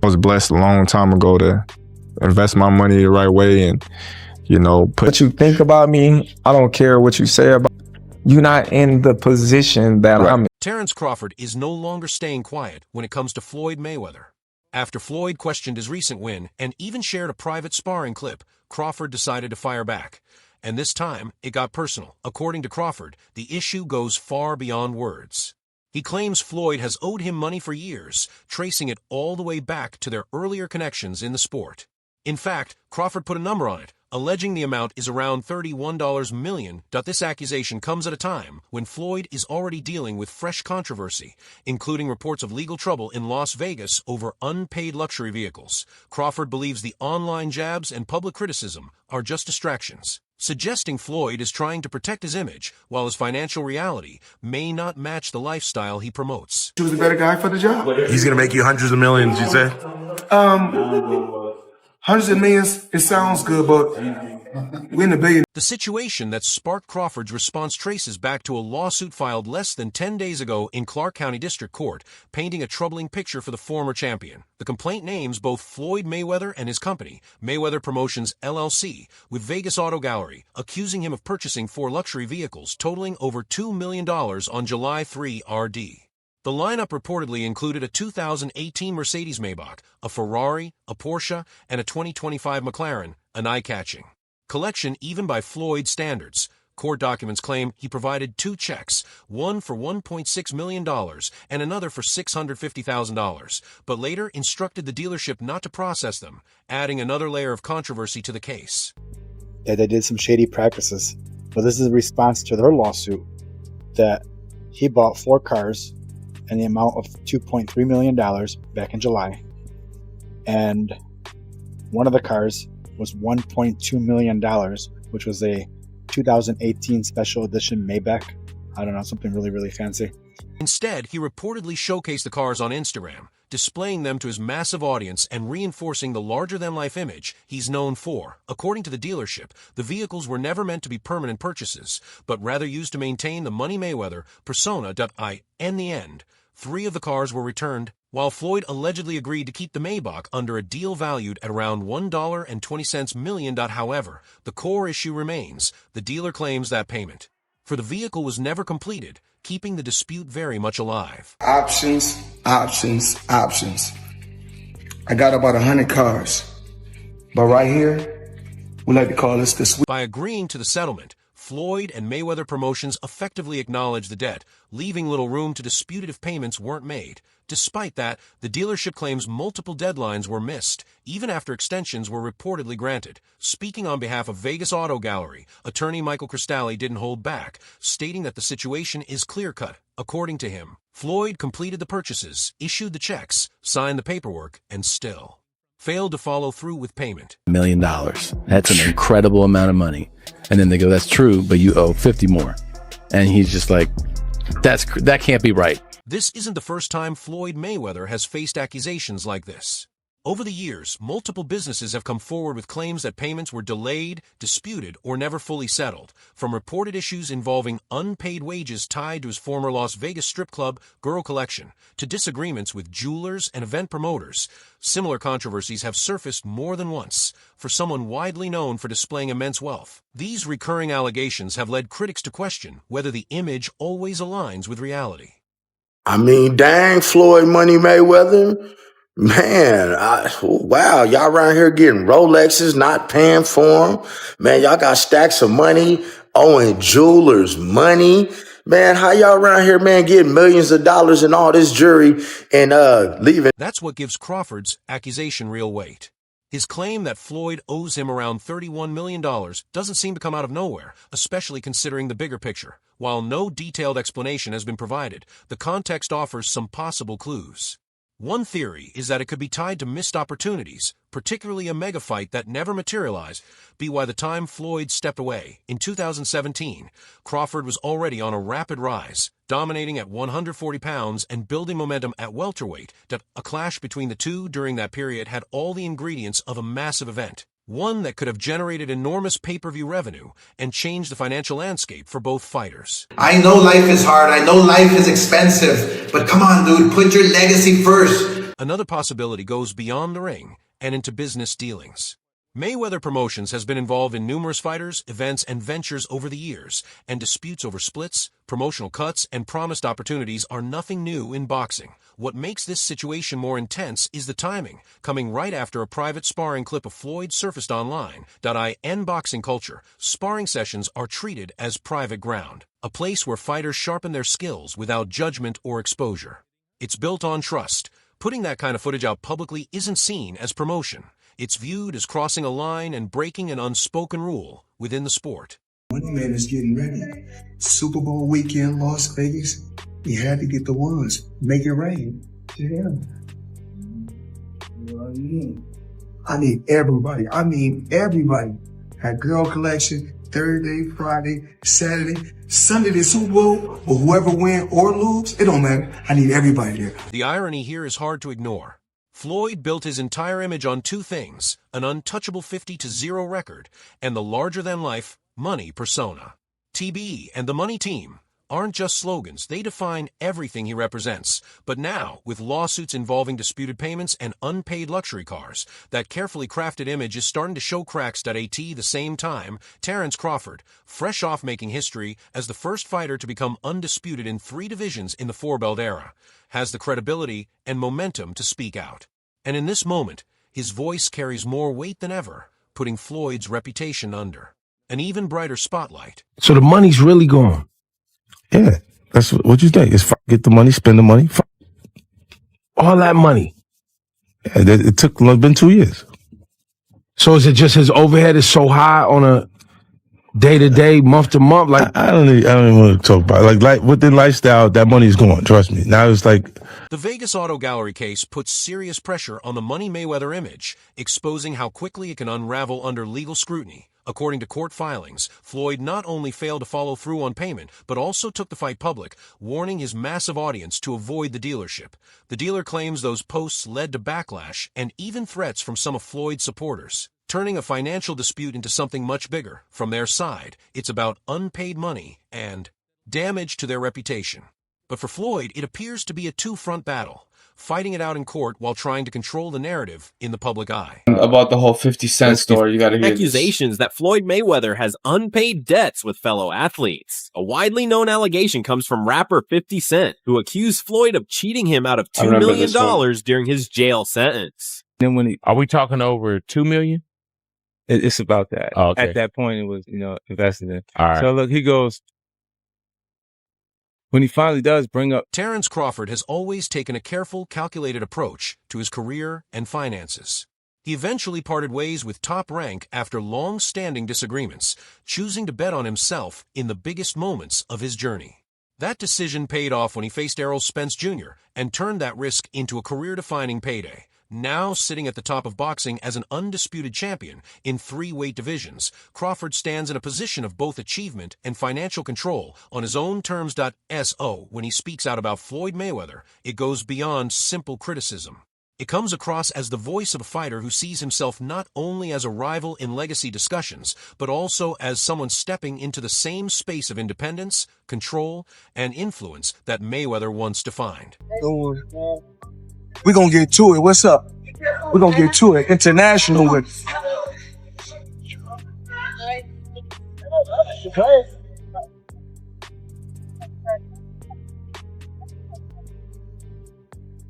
I was blessed a long time ago to invest my money the right way and, put what you think about me. I don't care what you say about me. You're not in the position that I'm in. Terence Crawford is no longer staying quiet when it comes to Floyd Mayweather. After Floyd questioned his recent win and even shared a private sparring clip, Crawford decided to fire back. And this time, it got personal. According to Crawford, the issue goes far beyond words. He claims Floyd has owed him money for years, tracing it all the way back to their earlier connections in the sport. In fact, Crawford put a number on it, alleging the amount is around $31 million. This accusation comes at a time when Floyd is already dealing with fresh controversy, including reports of legal trouble in Las Vegas over unpaid luxury vehicles. Crawford believes the online jabs and public criticism are just distractions, suggesting Floyd is trying to protect his image while his financial reality may not match the lifestyle he promotes. He was a better guy for the job. He's going to make you hundreds of millions, you say? Hundreds of millions, it sounds good, but we're in the billion. The situation that sparked Crawford's response traces back to a lawsuit filed less than 10 days ago in Clark County District Court, painting a troubling picture for the former champion. The complaint names both Floyd Mayweather and his company, Mayweather Promotions LLC, with Vegas Auto Gallery, accusing him of purchasing 4 luxury vehicles totaling over $2 million on July 3 RD. The lineup reportedly included a 2018 Mercedes-Maybach, a Ferrari, a Porsche, and a 2025 McLaren, an eye-catching collection even by Floyd standards. Court documents claim he provided 2 checks, one for $1.6 million and another for $650,000, but later instructed the dealership not to process them, adding another layer of controversy to the case. That they did some shady practices, but this is a response to their lawsuit that he bought 4 cars in the amount of $2.3 million back in July. And one of the cars was $1.2 million, which was a 2018 special edition Maybach. I don't know, something really, really fancy. Instead, he reportedly showcased the cars on Instagram, displaying them to his massive audience and reinforcing the larger-than-life image he's known for. According to the dealership, the vehicles were never meant to be permanent purchases, but rather used to maintain the Money Mayweather persona. In the end, 3 of the cars were returned, while Floyd allegedly agreed to keep the Maybach under a deal valued at around $1.20 million. However, the core issue remains. The dealer claims that payment for the vehicle was never completed, keeping the dispute very much alive. Options. I got about 100 cars, but right here, we like to call this the sweet. By agreeing to the settlement, Floyd and Mayweather Promotions effectively acknowledged the debt, leaving little room to dispute it if payments weren't made. Despite that, the dealership claims multiple deadlines were missed, even after extensions were reportedly granted. Speaking on behalf of Vegas Auto Gallery, attorney Michael Cristalli didn't hold back, stating that the situation is clear-cut. According to him, Floyd completed the purchases, issued the checks, signed the paperwork, and still failed to follow through with payment. $1 million. That's an incredible amount of money. And then they go, that's true, but you owe 50 more. And he's just like, that can't be right. This isn't the first time Floyd Mayweather has faced accusations like this. Over the years, multiple businesses have come forward with claims that payments were delayed, disputed, or never fully settled, from reported issues involving unpaid wages tied to his former Las Vegas strip club, Girl Collection, to disagreements with jewelers and event promoters. Similar controversies have surfaced more than once for someone widely known for displaying immense wealth. These recurring allegations have led critics to question whether the image always aligns with reality. I mean, dang, Floyd Money Mayweather. Man, wow, y'all around here getting Rolexes, not paying for them. Man, y'all got stacks of money, owing jewelers money. Man, how y'all around here, man, getting millions of dollars in all this jewelry and leaving? That's what gives Crawford's accusation real weight. His claim that Floyd owes him around $31 million doesn't seem to come out of nowhere, especially considering the bigger picture. While no detailed explanation has been provided, the context offers some possible clues. One theory is that it could be tied to missed opportunities, particularly a mega fight that never materialized. By the time Floyd stepped away in 2017, Crawford was already on a rapid rise, dominating at 140 pounds and building momentum at welterweight. A clash between the two during that period had all the ingredients of a massive event, one that could have generated enormous pay-per-view revenue and changed the financial landscape for both fighters. I know life is hard, I know life is expensive, but come on, dude, put your legacy first. Another possibility goes beyond the ring and into business dealings. Mayweather Promotions has been involved in numerous fighters, events, and ventures over the years, and disputes over splits, promotional cuts, and promised opportunities are nothing new in boxing. What makes this situation more intense is the timing, coming right after a private sparring clip of Floyd surfaced online. In boxing culture, sparring sessions are treated as private ground, a place where fighters sharpen their skills without judgment or exposure. It's built on trust. Putting that kind of footage out publicly isn't seen as promotion. It's viewed as crossing a line and breaking an unspoken rule within the sport. Money Man is getting ready. Super Bowl weekend, Las Vegas. He had to get the ones. Make it rain. Yeah. I need everybody. I mean everybody. Had girl collection Thursday, Friday, Saturday, Sunday, the Super Bowl, or whoever win or lose, it don't matter. I need everybody there. The irony here is hard to ignore. Floyd built his entire image on two things: an untouchable 50-0 record and the larger-than-life money persona. TB and the Money Team aren't just slogans, they define everything he represents. But now, with lawsuits involving disputed payments and unpaid luxury cars, that carefully crafted image is starting to show cracks. At the same time, Terence Crawford, fresh off making history as the first fighter to become undisputed in 3 divisions in the 4-belt era, has the credibility and momentum to speak out. And in this moment, his voice carries more weight than ever, putting Floyd's reputation under an even brighter spotlight. So the money's really gone. Yeah, that's what you think. It's get the money, spend the money. All that money. Yeah, it took, been 2 years. So is it just his overhead is so high on a day-to-day, month-to-month? Like I don't even want to talk about it. Like with the lifestyle, that money's gone. Trust me. Now it's like the Vegas Auto Gallery case puts serious pressure on the Money Mayweather image, exposing how quickly it can unravel under legal scrutiny. According to court filings, Floyd not only failed to follow through on payment, but also took the fight public, warning his massive audience to avoid the dealership. The dealer claims those posts led to backlash and even threats from some of Floyd's supporters, turning a financial dispute into something much bigger. From their side, it's about unpaid money and damage to their reputation. But for Floyd, it appears to be a two-front battle, fighting it out in court while trying to control the narrative in the public eye. About the whole 50 Cent story, you got to hear accusations that Floyd Mayweather has unpaid debts with fellow athletes. A widely known allegation comes from rapper 50 Cent, who accused Floyd of cheating him out of $2 million during his jail sentence. Then are we talking over $2 million? It's about that. Oh, okay. At that point, it was, invested in. All right. So look, he goes, when he finally does bring up... Terence Crawford has always taken a careful, calculated approach to his career and finances. He eventually parted ways with Top Rank after long-standing disagreements, choosing to bet on himself in the biggest moments of his journey. That decision paid off when he faced Errol Spence Jr. and turned that risk into a career-defining payday. Now sitting at the top of boxing as an undisputed champion in 3 weight divisions, Crawford stands in a position of both achievement and financial control on his own terms. So when he speaks out about Floyd Mayweather, it goes beyond simple criticism. It comes across as the voice of a fighter who sees himself not only as a rival in legacy discussions, but also as someone stepping into the same space of independence, control, and influence that Mayweather once defined. We're going to get to it. What's up? We're going to get to it. International with.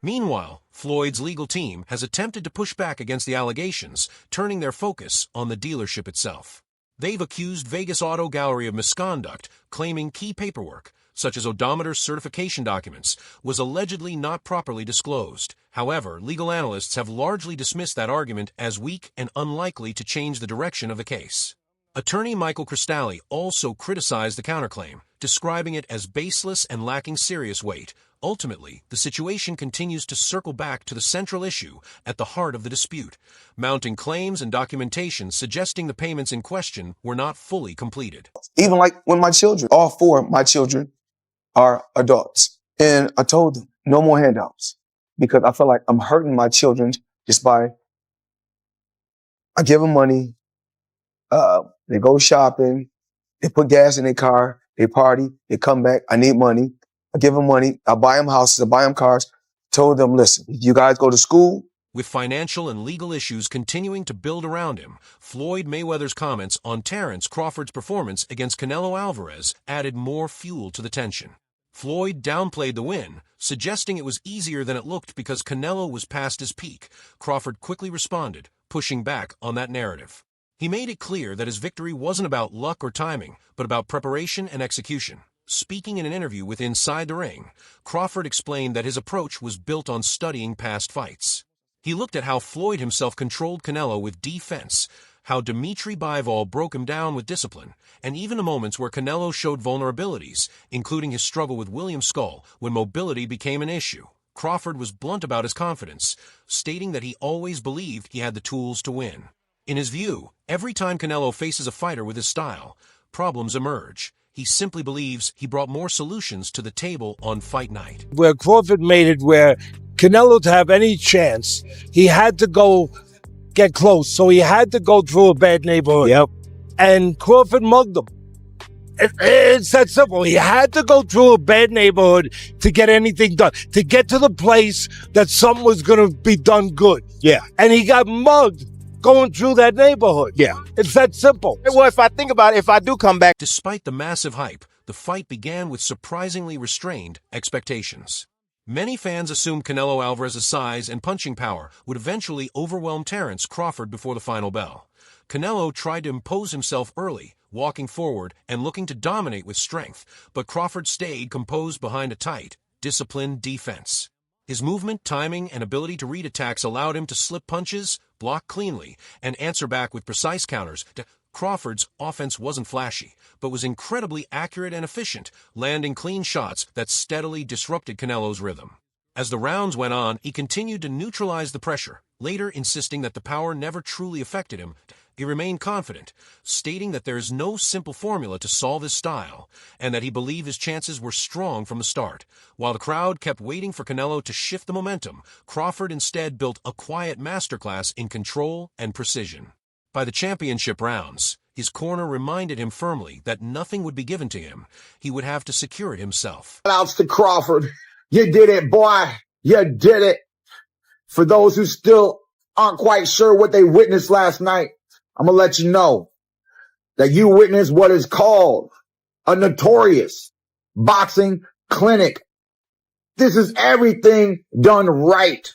Meanwhile, Floyd's legal team has attempted to push back against the allegations, turning their focus on the dealership itself. They've accused Vegas Auto Gallery of misconduct, claiming key paperwork, such as odometer certification documents, was allegedly not properly disclosed. However, legal analysts have largely dismissed that argument as weak and unlikely to change the direction of the case. Attorney Michael Cristalli also criticized the counterclaim, describing it as baseless and lacking serious weight. Ultimately, the situation continues to circle back to the central issue at the heart of the dispute, mounting claims and documentation suggesting the payments in question were not fully completed. Even like when my children, all 4 of my children are adults. And I told them, no more handouts. Because I feel like I'm hurting my children just by, I give them money, they go shopping, they put gas in their car, they party, they come back, I need money. I give them money, I buy them houses, I buy them cars. told them, listen, you guys go to school. With financial and legal issues continuing to build around him, Floyd Mayweather's comments on Terence Crawford's performance against Canelo Alvarez added more fuel to the tension. Floyd downplayed the win, suggesting it was easier than it looked because Canelo was past his peak. Crawford quickly responded, pushing back on that narrative. He made it clear that his victory wasn't about luck or timing, but about preparation and execution. Speaking in an interview with Inside the Ring, Crawford explained that his approach was built on studying past fights. He looked at how Floyd himself controlled Canelo with defense, how Dmitry Bivol broke him down with discipline, and even the moments where Canelo showed vulnerabilities, including his struggle with William Skull when mobility became an issue. Crawford was blunt about his confidence, stating that he always believed he had the tools to win. In his view, every time Canelo faces a fighter with his style, problems emerge. He simply believes he brought more solutions to the table on fight night. Where Crawford made it where Canelo, to have any chance, he had to go get close. So he had to go through a bad neighborhood. Yep. And Crawford mugged him. It's that simple. He had to go through a bad neighborhood to get anything done, to get to the place that something was going to be done good. Yeah. And he got mugged going through that neighborhood. Yeah. It's that simple. Well, if I think about it, if I do come back. Despite the massive hype, the fight began with surprisingly restrained expectations. Many fans assumed Canelo Alvarez's size and punching power would eventually overwhelm Terence Crawford before the final bell. Canelo tried to impose himself early, walking forward and looking to dominate with strength, but Crawford stayed composed behind a tight, disciplined defense. His movement, timing, and ability to read attacks allowed him to slip punches, block cleanly, and answer back with precise counters. Crawford's offense wasn't flashy, but was incredibly accurate and efficient, landing clean shots that steadily disrupted Canelo's rhythm. As the rounds went on, he continued to neutralize the pressure, later insisting that the power never truly affected him. He remained confident, stating that there is no simple formula to solve his style, and that he believed his chances were strong from the start. While the crowd kept waiting for Canelo to shift the momentum, Crawford instead built a quiet masterclass in control and precision. By the championship rounds, his corner reminded him firmly that nothing would be given to him. He would have to secure it himself. Shout-outs to Crawford. You did it, boy. You did it. For those who still aren't quite sure what they witnessed last night, I'm going to let you know that you witnessed what is called a notorious boxing clinic. This is everything done right.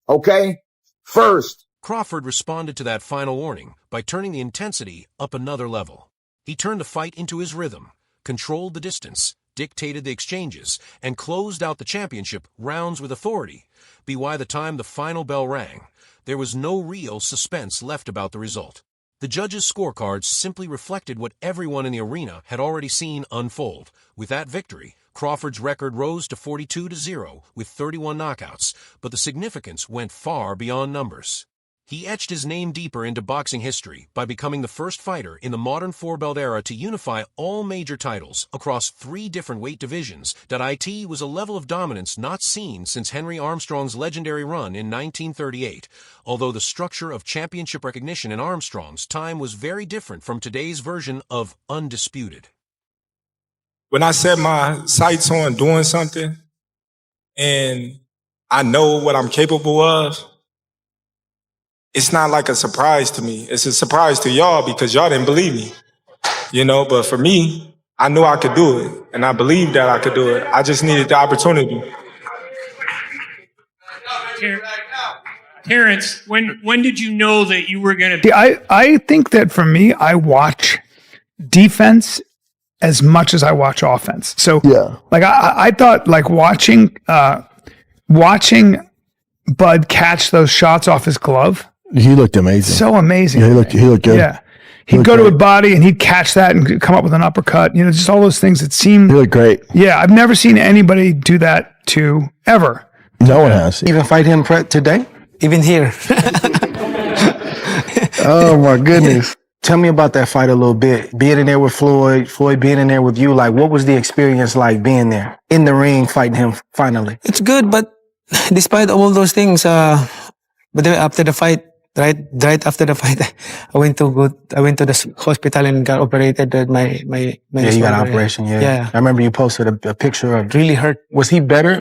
Okay? First, Crawford responded to that final warning by turning the intensity up another level. He turned the fight into his rhythm, controlled the distance, dictated the exchanges, and closed out the championship rounds with authority. By the time the final bell rang, there was no real suspense left about the result. The judges' scorecards simply reflected what everyone in the arena had already seen unfold. With that victory, Crawford's record rose to 42-0 with 31 knockouts, but the significance went far beyond numbers. He etched his name deeper into boxing history by becoming the first fighter in the modern four-belt era to unify all major titles across 3 different weight divisions. It was a level of dominance not seen since Henry Armstrong's legendary run in 1938, although the structure of championship recognition in Armstrong's time was very different from today's version of undisputed. When I set my sights on doing something and I know what I'm capable of, it's not like a surprise to me. It's a surprise to y'all because y'all didn't believe me, but for me, I knew I could do it and I believed that I could do it. I just needed the opportunity. Terence, when did you know that you were going to? I think that for me, I watch defense as much as I watch offense. So yeah, like I thought like watching Bud catch those shots off his glove. He looked amazing. So amazing. Yeah, he looked good. Yeah. He'd go to a body and he'd catch that and come up with an uppercut. Just all those things that seem. He looked great. Yeah. I've never seen anybody do that to ever. No one has. Even fight him today? Even here. Oh my goodness. Tell me about that fight a little bit. Being in there with Floyd being in there with you. Like, what was the experience like being there in the ring fighting him finally? It's good, but despite all those things, but then after the fight, right after the fight, I went to the hospital and got operated. My you got an operation. Yeah. I remember you posted a picture of. Really hurt. Was he better?